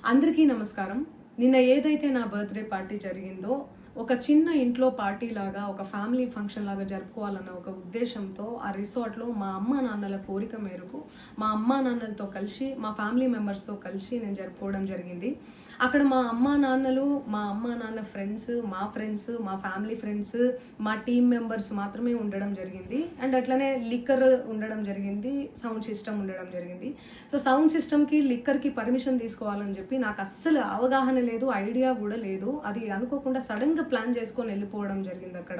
అందరికీ నమస్కారం. నిన్న ఏదైతే నా బర్త్డే పార్టీ జరిగిందో ఒక చిన్న ఇంట్లో పార్టీ లాగా ఒక ఫ్యామిలీ ఫంక్షన్ లాగా జరుపుకోవాలన్న ఒక ఉద్దేశంతో ఆ రిసార్ట్లో మా అమ్మా నాన్నల కోరిక మేరకు మా అమ్మా నాన్నలతో కలిసి మా ఫ్యామిలీ మెంబర్స్తో కలిసి నేను జరుపుకోవడం జరిగింది. అక్కడ మా అమ్మా నాన్నలు, మా అమ్మా నాన్న ఫ్రెండ్స్, మా ఫ్రెండ్స్, మా ఫ్యామిలీ ఫ్రెండ్స్, మా టీమ్ మెంబర్స్ మాత్రమే ఉండడం జరిగింది. అండ్ అట్లనే లిక్కర్ ఉండడం జరిగింది, సౌండ్ సిస్టమ్ ఉండడం జరిగింది. సో సౌండ్ సిస్టమ్కి లిక్కర్కి పర్మిషన్ తీసుకోవాలని చెప్పి నాకు అస్సలు అవగాహన లేదు, ఐడియా కూడా లేదు. అది అనుకోకుండా సడన్గా ప్లాన్ చేసుకొని వెళ్ళిపోవడం జరిగింది అక్కడ.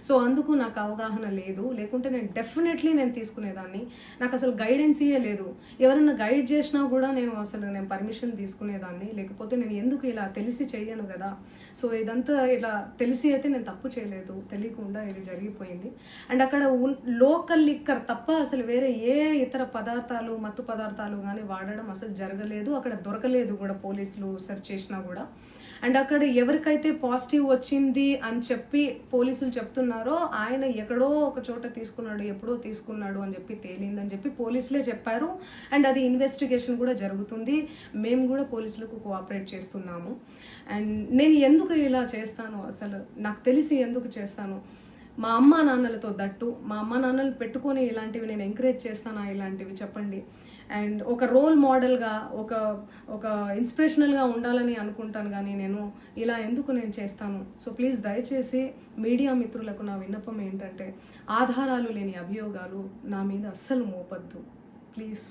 సో అందుకు నాకు అవగాహన లేదు, లేకుంటే నేను డెఫినెట్లీ నేను తీసుకునేదాన్ని. నాకు అసలు గైడెన్సీయే లేదు. ఎవరైనా గైడ్ చేసినా కూడా నేను పర్మిషన్ తీసుకునేదాన్ని, లేకపోతే నేను ఎందుకు ఇలా తెలిసి చెయ్యను కదా. సో ఇదంతా ఇలా తెలిసి అయితే నేను తప్పు చేయలేదు, తెలియకుండా ఇది జరిగిపోయింది. అండ్ అక్కడ లోకల్ లిక్కర్ తప్ప అసలు వేరే ఏ ఇతర పదార్థాలు, మత్తు పదార్థాలు కానీ వాడడం అసలు జరగలేదు. అక్కడ దొరకలేదు కూడా, పోలీసులు సెర్చ్ చేసినా కూడా. అండ్ అక్కడ ఎవరికైతే పాజిటివ్ వచ్చింది అని చెప్పి పోలీసులు చెప్తున్నారో ఆయన ఎక్కడో ఒక చోట తీసుకున్నాడు, ఎప్పుడో తీసుకున్నాడు అని చెప్పి తేలిందని చెప్పి పోలీసులే చెప్పారు. అండ్ అది ఇన్వెస్టిగేషన్ కూడా జరుగుతుంది. మేము కూడా పోలీసులకు కోఆపరేట్ చేస్తున్నాము. అండ్ నేను ఎందుకు ఇలా చేస్తాను, అసలు నాకు తెలిసి ఎందుకు చేస్తాను, మా అమ్మా నాన్నలతో దట్టు మా అమ్మా నాన్నలు పెట్టుకొని ఇలాంటివి నేను ఎంకరేజ్ చేస్తానా, ఇలాంటివి చెప్పండి. అండ్ ఒక రోల్ మోడల్గా, ఒక ఇన్స్పిరేషనల్గా ఉండాలని అనుకుంటాను, కానీ నేను ఇలా ఎందుకు నేను చేస్తాను. సో ప్లీజ్ దయచేసి మీడియా మిత్రులకు నా విన్నపం ఏంటంటే ఆధారాలు లేని అభియోగాలు నా మీద అస్సలు మోపద్దు ప్లీజ్.